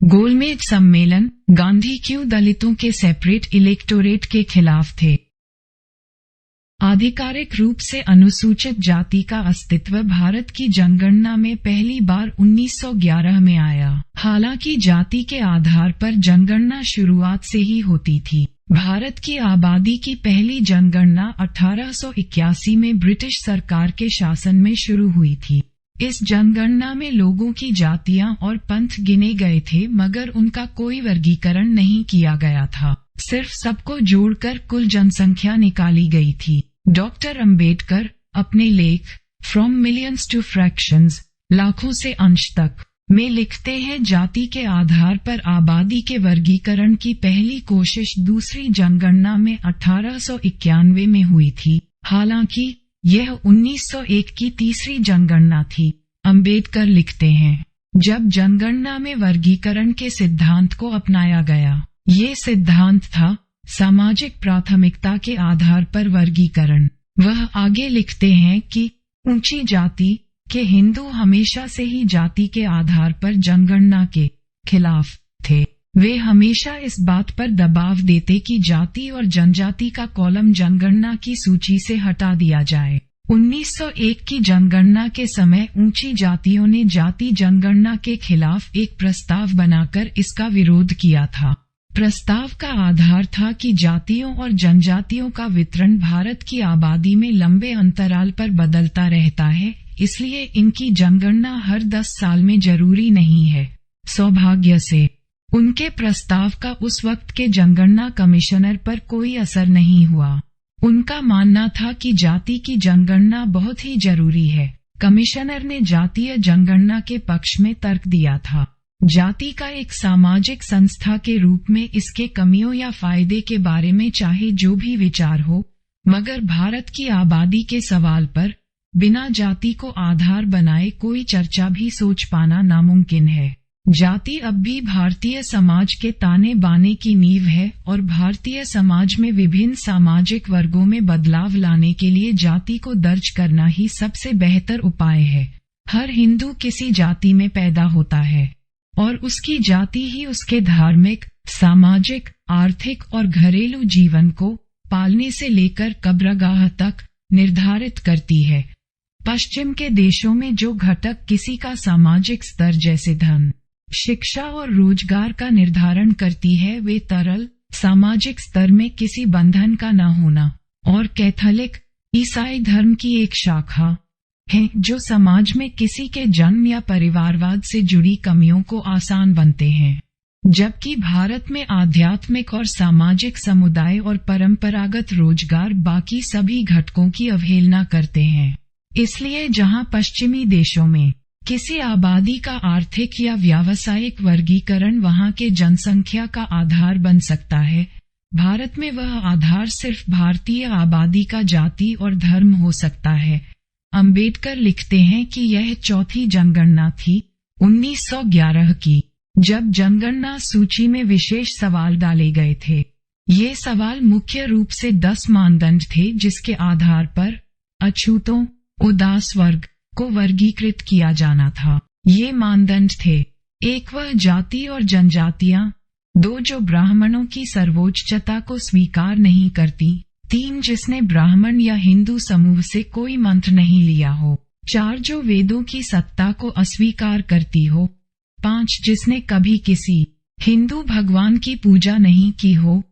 गोलमेज सम्मेलन, गांधी क्यों दलितों के सेपरेट इलेक्टोरेट के खिलाफ थे? आधिकारिक रूप से अनुसूचित जाति का अस्तित्व भारत की जनगणना में पहली बार 1911 में आया। हालांकि जाति के आधार पर जनगणना शुरुआत से ही होती थी। भारत की आबादी की पहली जनगणना 1881 में ब्रिटिश सरकार के शासन में शुरू हुई थी। इस जनगणना में लोगों की जातियां और पंथ गिने गए थे, मगर उनका कोई वर्गीकरण नहीं किया गया था। सिर्फ सबको जोड़कर कुल जनसंख्या निकाली गई थी। डॉक्टर अंबेडकर अपने लेख फ्रॉम मिलियंस टू फ्रैक्शंस, लाखों से अंश तक में लिखते हैं, जाति के आधार पर आबादी के वर्गीकरण की पहली कोशिश दूसरी जनगणना में 1891 में हुई थी। हालांकि यह 1901 की तीसरी जनगणना थी। अंबेडकर लिखते हैं, जब जनगणना में वर्गीकरण के सिद्धांत को अपनाया गया, ये सिद्धांत था सामाजिक प्राथमिकता के आधार पर वर्गीकरण। वह आगे लिखते हैं कि ऊंची जाति के हिंदू हमेशा से ही जाति के आधार पर जनगणना के खिलाफ थे। वे हमेशा इस बात पर दबाव देते कि जाति और जनजाति का कॉलम जनगणना की सूची से हटा दिया जाए। 1901 की जनगणना के समय ऊंची जातियों ने जाति जनगणना के खिलाफ एक प्रस्ताव बनाकर इसका विरोध किया था। प्रस्ताव का आधार था कि जातियों और जनजातियों का वितरण भारत की आबादी में लंबे अंतराल पर बदलता रहता है, इसलिए इनकी जनगणना हर 10 साल में जरूरी नहीं है। सौभाग्य से उनके प्रस्ताव का उस वक्त के जनगणना कमिश्नर पर कोई असर नहीं हुआ। उनका मानना था कि जाति की जनगणना बहुत ही जरूरी है। कमिश्नर ने जातीय जनगणना के पक्ष में तर्क दिया था। जाति का एक सामाजिक संस्था के रूप में इसके कमियों या फायदे के बारे में चाहे जो भी विचार हो, मगर भारत की आबादी के सवाल पर बिना जाति को आधार बनाए कोई चर्चा भी सोच पाना नामुमकिन है। जाति अब भी भारतीय समाज के ताने बाने की नींव है और भारतीय समाज में विभिन्न सामाजिक वर्गों में बदलाव लाने के लिए जाति को दर्ज करना ही सबसे बेहतर उपाय है। हर हिंदू किसी जाति में पैदा होता है और उसकी जाति ही उसके धार्मिक, सामाजिक, आर्थिक और घरेलू जीवन को पालने से लेकर कब्रगाह तक निर्धारित करती है। पश्चिम के देशों में जो घटक किसी का सामाजिक स्तर जैसे धन, शिक्षा और रोजगार का निर्धारण करती है, वे तरल सामाजिक स्तर में किसी बंधन का न होना और कैथोलिक ईसाई धर्म की एक शाखा है जो समाज में किसी के जन्म या परिवारवाद से जुड़ी कमियों को आसान बनते हैं। जबकि भारत में आध्यात्मिक और सामाजिक समुदाय और परंपरागत रोजगार बाकी सभी घटकों की अवहेलना करते हैं। इसलिए जहां पश्चिमी देशों में किसी आबादी का आर्थिक या व्यावसायिक वर्गीकरण वहां के जनसंख्या का आधार बन सकता है, भारत में वह आधार सिर्फ भारतीय आबादी का जाति और धर्म हो सकता है। अंबेडकर लिखते हैं कि यह चौथी जनगणना थी 1911 की, जब जनगणना सूची में विशेष सवाल डाले गए थे। ये सवाल मुख्य रूप से 10 मानदंड थे जिसके आधार पर अछूतों, उदास वर्ग को वर्गीकृत किया जाना था। ये मानदंड थे: 1 वह जाति और जनजातियां, 2 जो ब्राह्मणों की सर्वोच्चता को स्वीकार नहीं करती, 3 जिसने ब्राह्मण या हिंदू समूह से कोई मंत्र नहीं लिया हो, 4 जो वेदों की सत्ता को अस्वीकार करती हो, 5 जिसने कभी किसी हिंदू भगवान की पूजा नहीं की हो,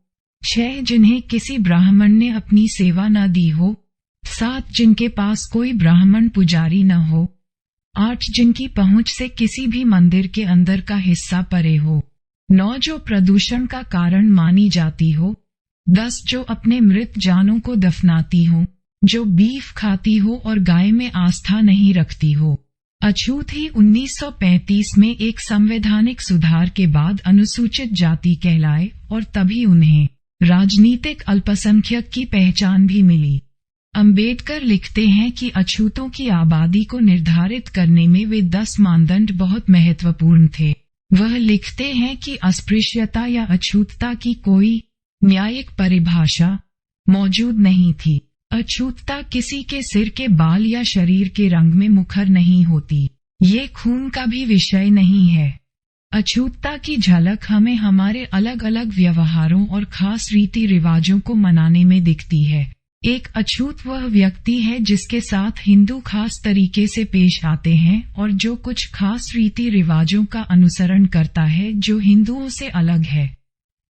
6 जिन्हें किसी ब्राह्मण ने अपनी सेवा न दी हो, 7 जिनके पास कोई ब्राह्मण पुजारी न हो, 8 जिनकी पहुंच से किसी भी मंदिर के अंदर का हिस्सा परे हो, 9 जो प्रदूषण का कारण मानी जाती हो, 10 जो अपने मृत जानों को दफनाती हो, जो बीफ खाती हो और गाय में आस्था नहीं रखती हो। अछूत ही 1935 में एक संवैधानिक सुधार के बाद अनुसूचित जाति कहलाए और तभी उन्हें राजनीतिक अल्पसंख्यक की पहचान भी मिली। अंबेडकर लिखते हैं कि अछूतों की आबादी को निर्धारित करने में वे 10 मानदंड बहुत महत्वपूर्ण थे। वह लिखते हैं कि अस्पृश्यता या अछूतता की कोई न्यायिक परिभाषा मौजूद नहीं थी। अछूतता किसी के सिर के बाल या शरीर के रंग में मुखर नहीं होती। ये खून का भी विषय नहीं है। अछूतता की झलक हमें हमारे अलग अलग व्यवहारों और खास रीति रिवाजों को मनाने में दिखती है। एक अछूत वह व्यक्ति है जिसके साथ हिंदू खास तरीके से पेश आते हैं और जो कुछ खास रीति रिवाजों का अनुसरण करता है जो हिंदुओं से अलग है।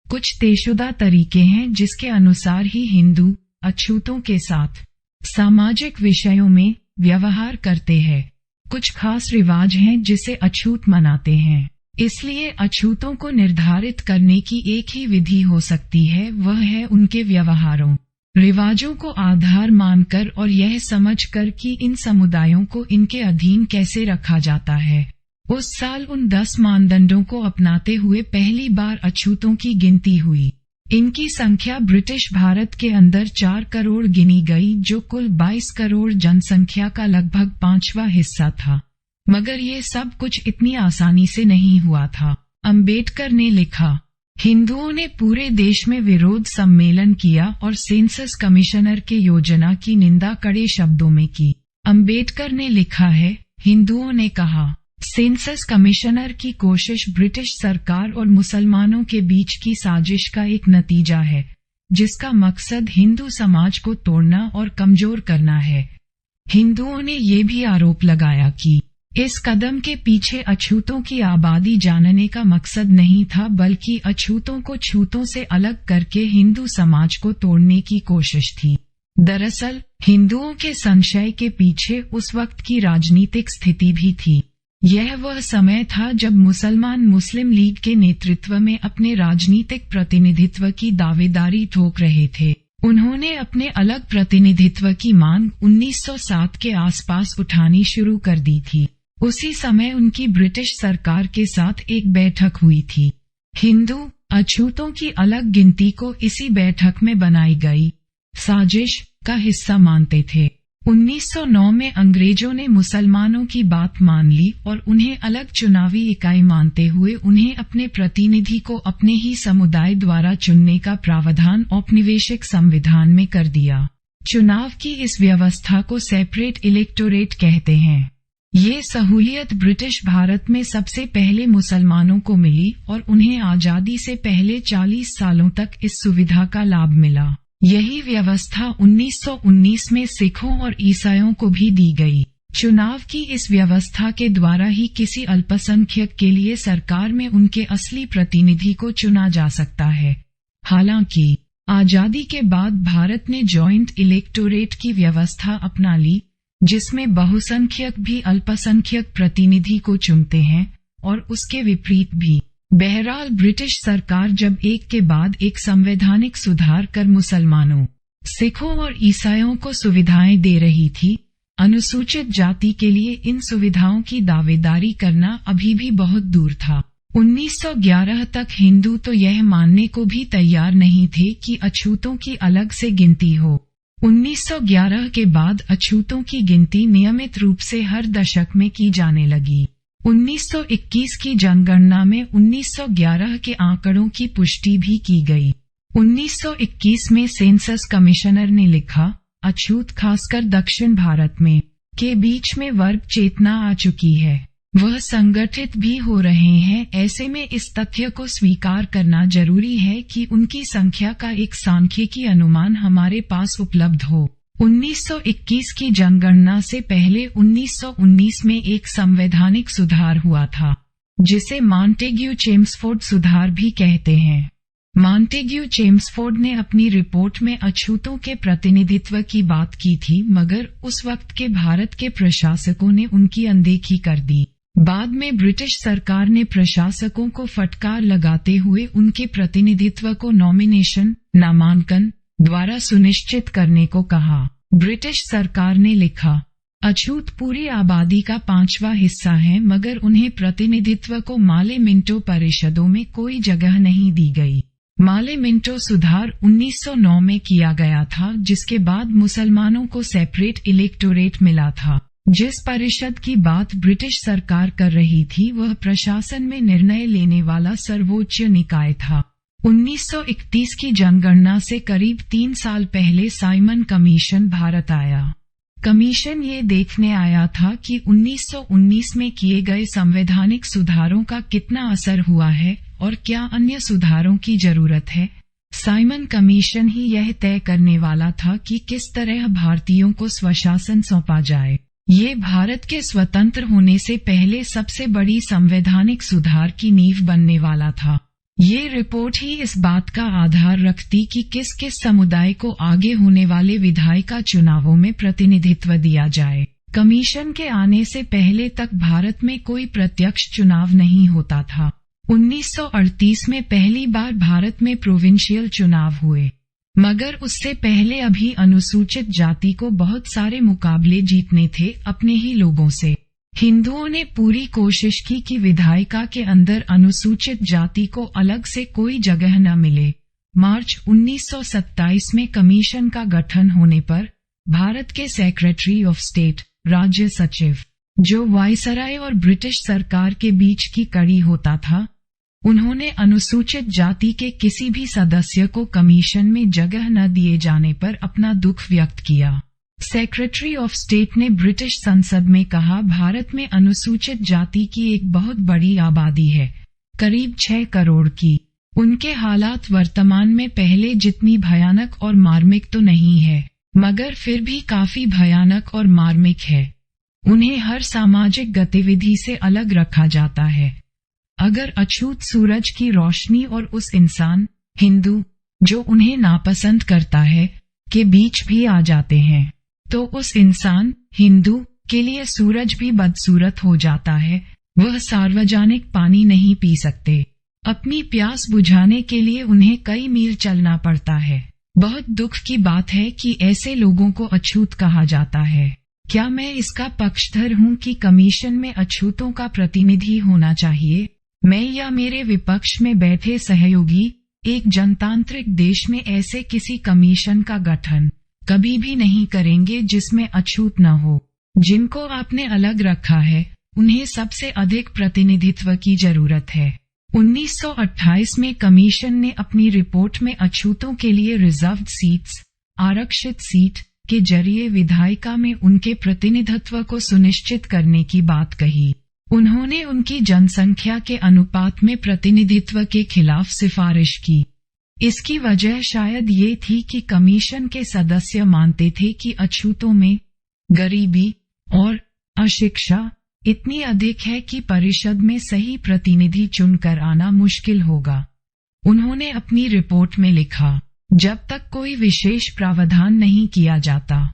कुछ तयशुदा तरीके हैं जिसके अनुसार ही हिंदू अछूतों के साथ सामाजिक विषयों में व्यवहार करते हैं। कुछ खास रिवाज हैं जिसे अछूत मनाते हैं। इसलिए अछूतों को निर्धारित करने की एक ही विधि हो सकती है, वह है उनके व्यवहारों रिवाजों को आधार मानकर और यह समझकर कि इन समुदायों को इनके अधीन कैसे रखा जाता है। उस साल उन 10 मानदंडों को अपनाते हुए पहली बार अछूतों की गिनती हुई। इनकी संख्या ब्रिटिश भारत के अंदर 4 करोड़ गिनी गई, जो कुल 22 करोड़ जनसंख्या का लगभग 5वां हिस्सा था। मगर ये सब कुछ इतनी आसानी से नहीं हुआ था। अंबेडकर ने लिखा, हिंदुओं ने पूरे देश में विरोध सम्मेलन किया और सेंसस कमिश्नर के योजना की निंदा कड़े शब्दों में की। अंबेडकर ने लिखा है, हिंदुओं ने कहा, सेंसस कमिश्नर की कोशिश ब्रिटिश सरकार और मुसलमानों के बीच की साजिश का एक नतीजा है, जिसका मकसद हिंदू समाज को तोड़ना और कमजोर करना है। हिंदुओं ने ये भी आरोप लगाया कि इस कदम के पीछे अछूतों की आबादी जानने का मकसद नहीं था, बल्कि अछूतों को छूतों से अलग करके हिंदू समाज को तोड़ने की कोशिश थी। दरअसल हिंदुओं के संशय के पीछे उस वक्त की राजनीतिक स्थिति भी थी। यह वह समय था जब मुसलमान मुस्लिम लीग के नेतृत्व में अपने राजनीतिक प्रतिनिधित्व की दावेदारी ठोक रहे थे। उन्होंने अपने अलग प्रतिनिधित्व की मांग 1907 के आसपास उठानी शुरू कर दी थी। उसी समय उनकी ब्रिटिश सरकार के साथ एक बैठक हुई थी। हिंदू अछूतों की अलग गिनती को इसी बैठक में बनाई गई साजिश का हिस्सा मानते थे। 1909 में अंग्रेजों ने मुसलमानों की बात मान ली और उन्हें अलग चुनावी इकाई मानते हुए उन्हें अपने प्रतिनिधि को अपने ही समुदाय द्वारा चुनने का प्रावधान औपनिवेशिक संविधान में कर दिया। चुनाव की इस व्यवस्था को सेपरेट इलेक्टोरेट कहते हैं। ये सहूलियत ब्रिटिश भारत में सबसे पहले मुसलमानों को मिली और उन्हें आजादी से पहले 40 सालों तक इस सुविधा का लाभ मिला। यही व्यवस्था 1919 में सिखों और ईसाइयों को भी दी गई। चुनाव की इस व्यवस्था के द्वारा ही किसी अल्पसंख्यक के लिए सरकार में उनके असली प्रतिनिधि को चुना जा सकता है। हालांकि आजादी के बाद भारत ने जॉइंट इलेक्टोरेट की व्यवस्था अपना ली, जिसमें बहुसंख्यक भी अल्पसंख्यक प्रतिनिधि को चुनते हैं और उसके विपरीत भी। बहरहाल ब्रिटिश सरकार जब एक के बाद एक संवैधानिक सुधार कर मुसलमानों, सिखों और ईसाइयों को सुविधाएं दे रही थी, अनुसूचित जाति के लिए इन सुविधाओं की दावेदारी करना अभी भी बहुत दूर था। 1911 तक हिंदू तो यह मानने को भी तैयार नहीं थे कि अछूतों की अलग से गिनती हो। 1911 के बाद अछूतों की गिनती नियमित रूप से हर दशक में की जाने लगी। 1921 की जनगणना में 1911 के आंकड़ों की पुष्टि भी की गई। 1921 में सेंसस कमिश्नर ने लिखा, अछूत खासकर दक्षिण भारत में के बीच में वर्ग चेतना आ चुकी है, वह संगठित भी हो रहे हैं। ऐसे में इस तथ्य को स्वीकार करना जरूरी है कि उनकी संख्या का एक सांख्यिकी अनुमान हमारे पास उपलब्ध हो। 1921 की जनगणना से पहले 1919 में एक संवैधानिक सुधार हुआ था, जिसे मॉन्टेग्यू चेम्सफोर्ड सुधार भी कहते हैं। मॉन्टेग्यू चेम्सफोर्ड ने अपनी रिपोर्ट में अछूतों के प्रतिनिधित्व की बात की थी, मगर उस वक्त के भारत के प्रशासकों ने उनकी अनदेखी कर दी। बाद में ब्रिटिश सरकार ने प्रशासकों को फटकार लगाते हुए उनके प्रतिनिधित्व को नॉमिनेशन नामांकन द्वारा सुनिश्चित करने को कहा। ब्रिटिश सरकार ने लिखा, अछूत पूरी आबादी का 5वां हिस्सा है, मगर उन्हें प्रतिनिधित्व को माले मिंटो परिषदों में कोई जगह नहीं दी गई। माले मिंटो सुधार 1909 में किया गया था, जिसके बाद मुसलमानों को सेपरेट इलेक्टोरेट मिला था। जिस परिषद की बात ब्रिटिश सरकार कर रही थी वह प्रशासन में निर्णय लेने वाला सर्वोच्च निकाय था। 1931 की जनगणना से करीब 3 साल पहले साइमन कमीशन भारत आया। कमीशन ये देखने आया था कि 1919 में किए गए संवैधानिक सुधारों का कितना असर हुआ है और क्या अन्य सुधारों की जरूरत है। साइमन कमीशन ही यह तय करने वाला था कि किस तरह भारतीयों को स्वशासन सौंपा जाए। ये भारत के स्वतंत्र होने से पहले सबसे बड़ी संवैधानिक सुधार की नींव बनने वाला था। ये रिपोर्ट ही इस बात का आधार रखती कि किस किस समुदाय को आगे होने वाले विधायिका चुनावों में प्रतिनिधित्व दिया जाए। कमीशन के आने से पहले तक भारत में कोई प्रत्यक्ष चुनाव नहीं होता था। 1938 में पहली बार भारत में प्रोविंशियल चुनाव हुए, मगर उससे पहले अभी अनुसूचित जाति को बहुत सारे मुकाबले जीतने थे अपने ही लोगों से। हिंदुओं ने पूरी कोशिश की कि विधायिका के अंदर अनुसूचित जाति को अलग से कोई जगह न मिले। मार्च 1927 में कमीशन का गठन होने पर भारत के सेक्रेटरी ऑफ स्टेट, राज्य सचिव, जो वायसराय और ब्रिटिश सरकार के बीच की कड़ी होता था, उन्होंने अनुसूचित जाति के किसी भी सदस्य को कमीशन में जगह न दिए जाने पर अपना दुख व्यक्त किया। सेक्रेटरी ऑफ स्टेट ने ब्रिटिश संसद में कहा, भारत में अनुसूचित जाति की एक बहुत बड़ी आबादी है, करीब 6 करोड़ की। उनके हालात वर्तमान में पहले जितनी भयानक और मार्मिक तो नहीं है, मगर फिर भी काफी भयानक और मार्मिक है। उन्हें हर सामाजिक गतिविधि से अलग रखा जाता है। अगर अछूत सूरज की रोशनी और उस इंसान, हिंदू, जो उन्हें नापसंद करता है, के बीच भी आ जाते हैं, तो उस इंसान, हिंदू, के लिए सूरज भी बदसूरत हो जाता है। वह सार्वजनिक पानी नहीं पी सकते। अपनी प्यास बुझाने के लिए उन्हें कई मील चलना पड़ता है। बहुत दुख की बात है कि ऐसे लोगों को अछूत कहा जाता है। क्या मैं इसका पक्षधर हूँ कि कमीशन में अछूतों का प्रतिनिधि होना चाहिए? मैं या मेरे विपक्ष में बैठे सहयोगी एक जनतांत्रिक देश में ऐसे किसी कमीशन का गठन कभी भी नहीं करेंगे जिसमें अछूत न हो। जिनको आपने अलग रखा है, उन्हें सबसे अधिक प्रतिनिधित्व की जरूरत है। 1928 में कमीशन ने अपनी रिपोर्ट में अछूतों के लिए रिजर्व्ड सीट्स, आरक्षित सीट, के जरिए विधायिका में उनके प्रतिनिधित्व को सुनिश्चित करने की बात कही। उन्होंने उनकी जनसंख्या के अनुपात में प्रतिनिधित्व के खिलाफ सिफारिश की। इसकी वजह शायद ये थी कि कमीशन के सदस्य मानते थे कि अछूतों में गरीबी और अशिक्षा इतनी अधिक है कि परिषद में सही प्रतिनिधि चुनकर आना मुश्किल होगा। उन्होंने अपनी रिपोर्ट में लिखा, जब तक कोई विशेष प्रावधान नहीं किया जाता,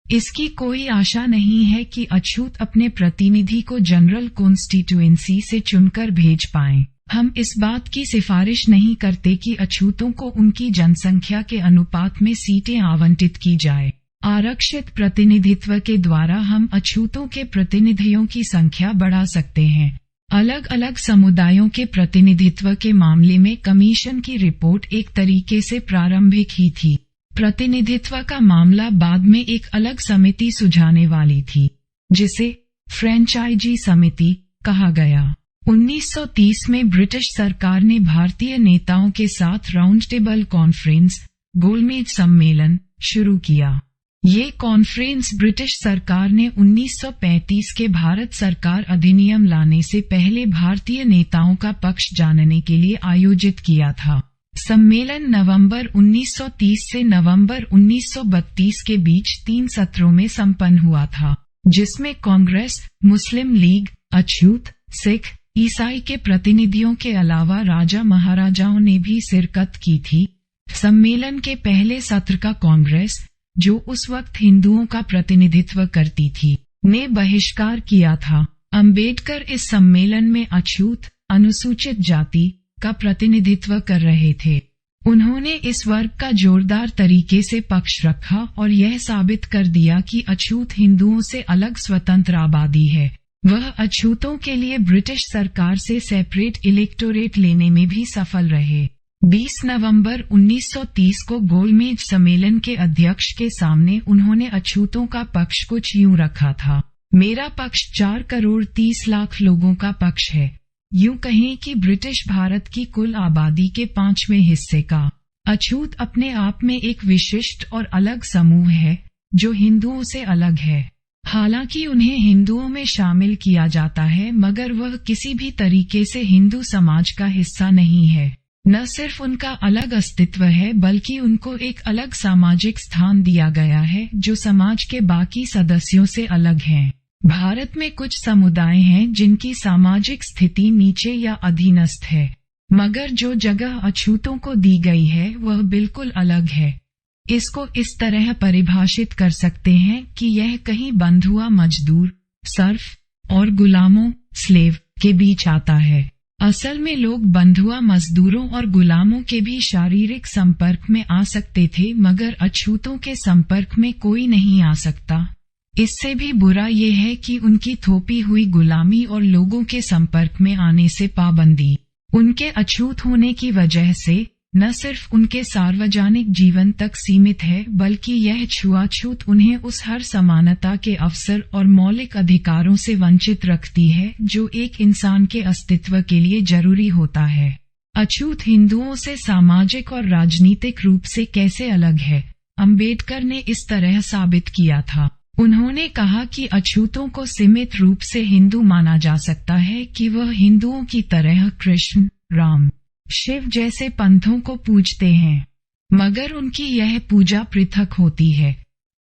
इसकी कोई आशा नहीं है कि अछूत अपने प्रतिनिधि को जनरल कॉन्स्टिट्यूएंसी से चुनकर भेज पाएं। हम इस बात की सिफारिश नहीं करते कि अछूतों को उनकी जनसंख्या के अनुपात में सीटें आवंटित की जाए। आरक्षित प्रतिनिधित्व के द्वारा हम अछूतों के प्रतिनिधियों की संख्या बढ़ा सकते हैं। अलग अलग समुदायों के प्रतिनिधित्व के मामले में कमीशन की रिपोर्ट एक तरीके से प्रारंभिक ही थी। प्रतिनिधित्व का मामला बाद में एक अलग समिति सुझाने वाली थी, जिसे फ्रेंचाइजी समिति कहा गया। 1930 में ब्रिटिश सरकार ने भारतीय नेताओं के साथ राउंड टेबल कॉन्फ्रेंस, गोलमेज सम्मेलन शुरू किया। ये कॉन्फ्रेंस ब्रिटिश सरकार ने 1935 के भारत सरकार अधिनियम लाने से पहले भारतीय नेताओं का पक्ष जानने के लिए आयोजित किया था। सम्मेलन नवंबर 1930 से नवंबर 1932 के बीच 3 सत्रों में संपन्न हुआ था, जिसमें कांग्रेस, मुस्लिम लीग, अछूत, सिख, ईसाई के प्रतिनिधियों के अलावा राजा महाराजाओं ने भी शिरकत की थी। सम्मेलन के पहले सत्र का कांग्रेस, जो उस वक्त हिंदुओं का प्रतिनिधित्व करती थी, ने बहिष्कार किया था। अंबेडकर इस सम्मेलन में अछूत, अनुसूचित जाति का प्रतिनिधित्व कर रहे थे। उन्होंने इस वर्ग का जोरदार तरीके से पक्ष रखा और यह साबित कर दिया कि अछूत हिंदुओं से अलग स्वतंत्र आबादी है। वह अछूतों के लिए ब्रिटिश सरकार से सेपरेट इलेक्टोरेट लेने में भी सफल रहे। 20 नवंबर 1930 को गोलमेज सम्मेलन के अध्यक्ष के सामने उन्होंने अछूतों का पक्ष कुछ यूं रखा था, मेरा पक्ष 4 करोड़ 30 लाख लोगों का पक्ष है। यूं कहें कि ब्रिटिश भारत की कुल आबादी के 5वें हिस्से का। अछूत अपने आप में एक विशिष्ट और अलग समूह है, जो हिंदुओं से अलग है। हालांकि उन्हें हिंदुओं में शामिल किया जाता है, मगर वह किसी भी तरीके से हिंदू समाज का हिस्सा नहीं है। न सिर्फ उनका अलग अस्तित्व है, बल्कि उनको एक अलग सामाजिक स्थान दिया गया है जो समाज के बाकी सदस्यों से अलग हैं। भारत में कुछ समुदाय हैं जिनकी सामाजिक स्थिति नीचे या अधीनस्थ है, मगर जो जगह अछूतों को दी गई है वह बिल्कुल अलग है। इसको इस तरह परिभाषित कर सकते हैं कि यह कहीं बंधुआ मजदूर, सर्फ और गुलामों, स्लेव के बीच आता है। असल में लोग बंधुआ मजदूरों और गुलामों के भी शारीरिक संपर्क में आ सकते थे, मगर अछूतों के संपर्क में कोई नहीं आ सकता। इससे भी बुरा ये है कि उनकी थोपी हुई गुलामी और लोगों के संपर्क में आने से पाबंदी उनके अछूत होने की वजह से न सिर्फ उनके सार्वजनिक जीवन तक सीमित है, बल्कि यह छुआछूत उन्हें उस हर समानता के अवसर और मौलिक अधिकारों से वंचित रखती है जो एक इंसान के अस्तित्व के लिए जरूरी होता है। अछूत हिंदुओं से सामाजिक और राजनीतिक रूप से कैसे अलग है? अंबेडकर ने इस तरह साबित किया था। उन्होंने कहा कि अछूतों को सीमित रूप से हिंदू माना जा सकता है कि वह हिंदुओं की तरह कृष्ण, राम, शिव जैसे पंथों को पूजते हैं, मगर उनकी यह पूजा पृथक होती है।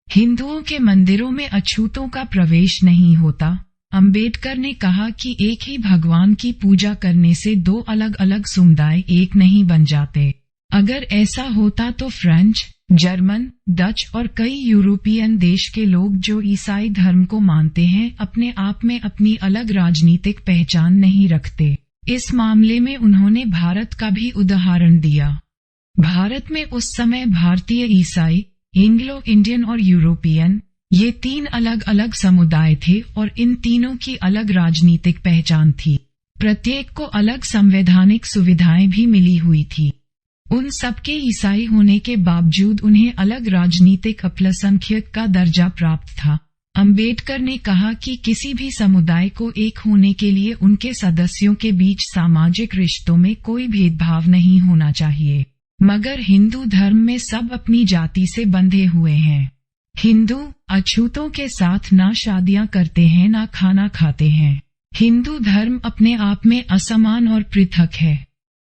हिंदुओं के मंदिरों में अछूतों का प्रवेश नहीं होता। अंबेडकर ने कहा कि एक ही भगवान की पूजा करने से दो अलग अलग समुदाय एक नहीं बन जाते। अगर ऐसा होता तो फ्रेंच, जर्मन, डच और कई यूरोपियन देश के लोग जो ईसाई धर्म को मानते हैं अपने आप में अपनी अलग राजनीतिक पहचान नहीं रखते। इस मामले में उन्होंने भारत का भी उदाहरण दिया। भारत में उस समय भारतीय ईसाई, एंग्लो इंडियन और यूरोपियन, ये तीन अलग अलग समुदाय थे और इन तीनों की अलग राजनीतिक पहचान थी। प्रत्येक को अलग संवैधानिक सुविधाएं भी मिली हुई थी। उन सबके ईसाई होने के बावजूद उन्हें अलग राजनीतिक अल्पसंख्यक का दर्जा प्राप्त था। अंबेडकर ने कहा कि किसी भी समुदाय को एक होने के लिए उनके सदस्यों के बीच सामाजिक रिश्तों में कोई भेदभाव नहीं होना चाहिए, मगर हिंदू धर्म में सब अपनी जाति से बंधे हुए हैं। हिंदू अछूतों के साथ ना शादियां करते हैं ना खाना खाते हैं। हिंदू धर्म अपने आप में असमान और पृथक है।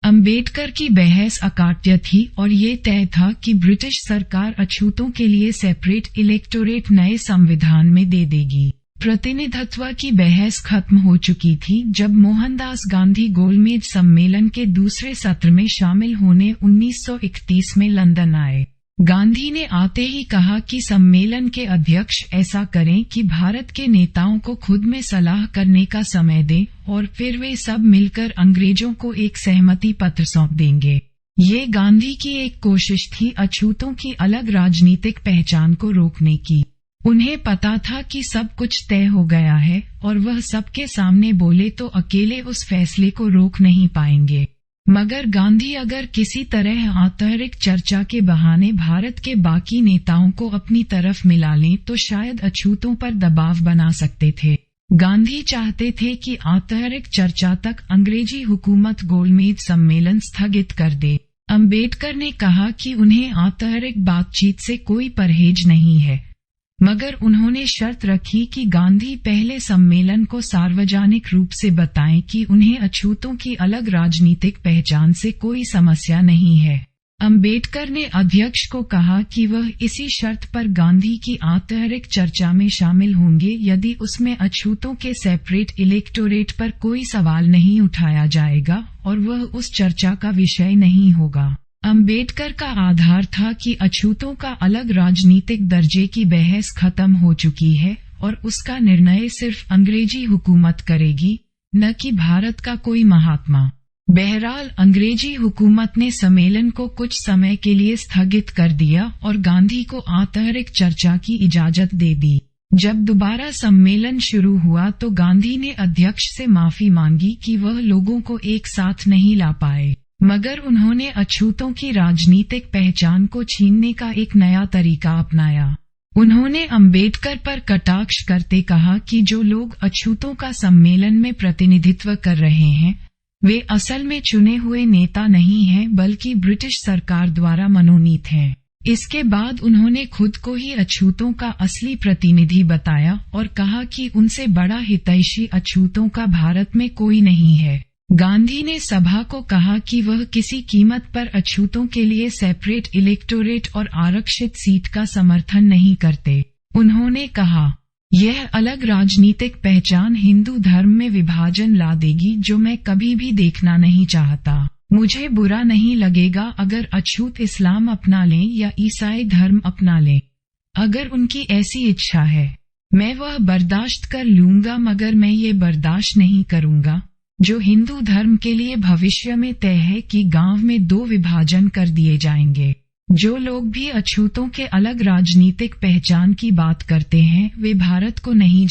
अंबेडकर की बहस अकाट्य थी और ये तय था कि ब्रिटिश सरकार अछूतों के लिए सेपरेट इलेक्टोरेट नए संविधान में दे देगी। प्रतिनिधित्व की बहस खत्म हो चुकी थी जब मोहनदास गांधी गोलमेज सम्मेलन के दूसरे सत्र में शामिल होने 1931 में लंदन आए। गांधी ने आते ही कहा कि सम्मेलन के अध्यक्ष ऐसा करें कि भारत के नेताओं को खुद में सलाह करने का समय दें और फिर वे सब मिलकर अंग्रेजों को एक सहमति पत्र सौंप देंगे। ये गांधी की एक कोशिश थी अछूतों की अलग राजनीतिक पहचान को रोकने की। उन्हें पता था कि सब कुछ तय हो गया है और वह सबके सामने बोले तो अकेले उस फैसले को रोक नहीं पाएंगे, मगर गांधी अगर किसी तरह आंतरिक चर्चा के बहाने भारत के बाकी नेताओं को अपनी तरफ मिला लें तो शायद अछूतों पर दबाव बना सकते थे। गांधी चाहते थे कि आंतरिक चर्चा तक अंग्रेजी हुकूमत गोलमेज सम्मेलन स्थगित कर दे। अंबेडकर ने कहा कि उन्हें आंतरिक बातचीत से कोई परहेज नहीं है, मगर उन्होंने शर्त रखी कि गांधी पहले सम्मेलन को सार्वजनिक रूप से बताएं कि उन्हें अछूतों की अलग राजनीतिक पहचान से कोई समस्या नहीं है। अंबेडकर ने अध्यक्ष को कहा कि वह इसी शर्त पर गांधी की आंतरिक चर्चा में शामिल होंगे यदि उसमें अछूतों के सेपरेट इलेक्टोरेट पर कोई सवाल नहीं उठाया जाएगा और वह उस चर्चा का विषय नहीं होगा। अंबेडकर का आधार था कि अछूतों का अलग राजनीतिक दर्जे की बहस खत्म हो चुकी है और उसका निर्णय सिर्फ अंग्रेजी हुकूमत करेगी, न कि भारत का कोई महात्मा। बहरहाल अंग्रेजी हुकूमत ने सम्मेलन को कुछ समय के लिए स्थगित कर दिया और गांधी को आंतरिक चर्चा की इजाजत दे दी। जब दोबारा सम्मेलन शुरू हुआ तो गांधी ने अध्यक्ष से माफी मांगी कि वह लोगों को एक साथ नहीं ला पाए, मगर उन्होंने अछूतों की राजनीतिक पहचान को छीनने का एक नया तरीका अपनाया। उन्होंने अंबेडकर पर कटाक्ष करते कहा कि जो लोग अछूतों का सम्मेलन में प्रतिनिधित्व कर रहे हैं वे असल में चुने हुए नेता नहीं हैं बल्कि ब्रिटिश सरकार द्वारा मनोनीत हैं। इसके बाद उन्होंने खुद को ही अछूतों का असली प्रतिनिधि बताया और कहा कि उनसे बड़ा हितैषी अछूतों का भारत में कोई नहीं है। गांधी ने सभा को कहा कि वह किसी कीमत पर अछूतों के लिए सेपरेट इलेक्टोरेट और आरक्षित सीट का समर्थन नहीं करते। उन्होंने कहा, यह अलग राजनीतिक पहचान हिंदू धर्म में विभाजन ला देगी जो मैं कभी भी देखना नहीं चाहता। मुझे बुरा नहीं लगेगा अगर अछूत इस्लाम अपना लें या ईसाई धर्म अपना लें। अगर उनकी ऐसी इच्छा है मैं वह बर्दाश्त कर लूंगा, मगर मैं ये बर्दाश्त नहीं करूंगा जो हिंदू धर्म के लिए भविष्य में तय है कि गांव में 2 विभाजन कर दिए जाएंगे। जो लोग भी अछूतों के अलग राजनीतिक पहचान की बात करते हैं वे भारत को नहीं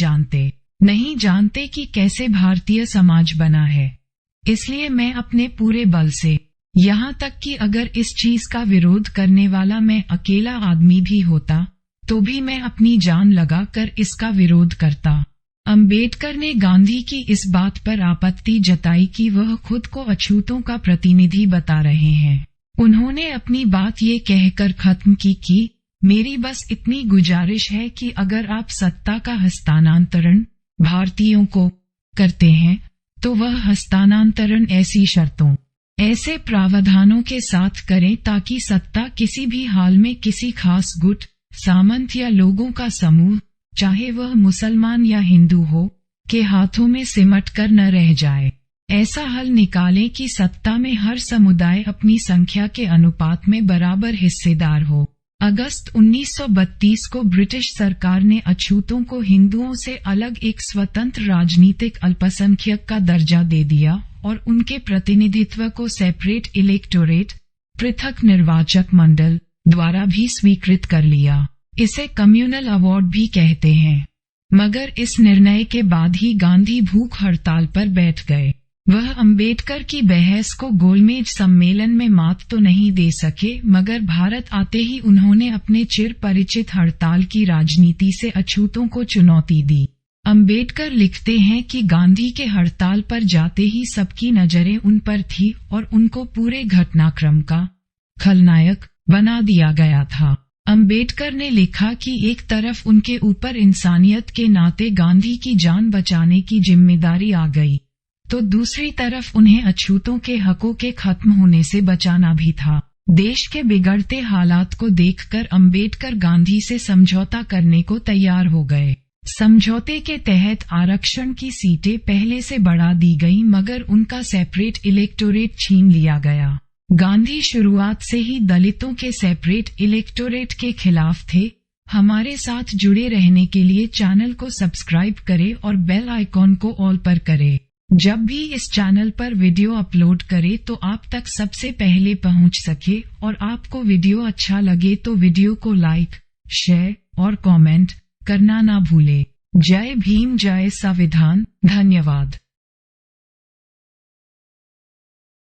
जानते कि कैसे भारतीय समाज बना है। इसलिए मैं अपने पूरे बल से, यहाँ तक कि अगर इस चीज का विरोध करने वाला मैं अकेला आदमी भी होता तो भी मैं अपनी जान लगा कर इसका विरोध करता। अंबेडकर ने गांधी की इस बात पर आपत्ति जताई कि वह खुद को अछूतों का प्रतिनिधि बता रहे हैं। उन्होंने अपनी बात ये कहकर खत्म की कि मेरी बस इतनी गुजारिश है कि अगर आप सत्ता का हस्तांतरण भारतीयों को करते हैं तो वह हस्तांतरण ऐसी शर्तों, ऐसे प्रावधानों के साथ करें ताकि सत्ता किसी भी हाल में किसी खास गुट, सामंत या लोगों का समूह, चाहे वह मुसलमान या हिंदू हो, के हाथों में सिमट कर न रह जाए। ऐसा हल निकालें कि सत्ता में हर समुदाय अपनी संख्या के अनुपात में बराबर हिस्सेदार हो। अगस्त 1932 को ब्रिटिश सरकार ने अछूतों को हिंदुओं से अलग एक स्वतंत्र राजनीतिक अल्पसंख्यक का दर्जा दे दिया और उनके प्रतिनिधित्व को सेपरेट इलेक्टोरेट, पृथक निर्वाचक मंडल द्वारा भी स्वीकृत कर लिया। इसे कम्युनल अवार्ड भी कहते हैं। मगर इस निर्णय के बाद ही गांधी भूख हड़ताल पर बैठ गए। वह अंबेडकर की बहस को गोलमेज सम्मेलन में मात तो नहीं दे सके, मगर भारत आते ही उन्होंने अपने चिर परिचित हड़ताल की राजनीति से अछूतों को चुनौती दी। अंबेडकर लिखते हैं कि गांधी के हड़ताल पर जाते ही सबकी नजरें उन पर थी और उनको पूरे घटनाक्रम का खलनायक बना दिया गया था। अंबेडकर ने लिखा कि एक तरफ उनके ऊपर इंसानियत के नाते गांधी की जान बचाने की जिम्मेदारी आ गई, तो दूसरी तरफ उन्हें अछूतों के हकों के खत्म होने से बचाना भी था। देश के बिगड़ते हालात को देखकर अंबेडकर गांधी से समझौता करने को तैयार हो गए। समझौते के तहत आरक्षण की सीटें पहले से बढ़ा दी गईं, मगर उनका सेपरेट इलेक्टोरेट छीन लिया गया। गांधी शुरुआत से ही दलितों के सेपरेट इलेक्टोरेट के खिलाफ थे। हमारे साथ जुड़े रहने के लिए चैनल को सब्सक्राइब करें और बेल आइकॉन को ऑल पर करें। जब भी इस चैनल पर वीडियो अपलोड करें तो आप तक सबसे पहले पहुंच सके, और आपको वीडियो अच्छा लगे तो वीडियो को लाइक, शेयर और कमेंट करना ना भूले। जय भीम, जय संविधान। धन्यवाद।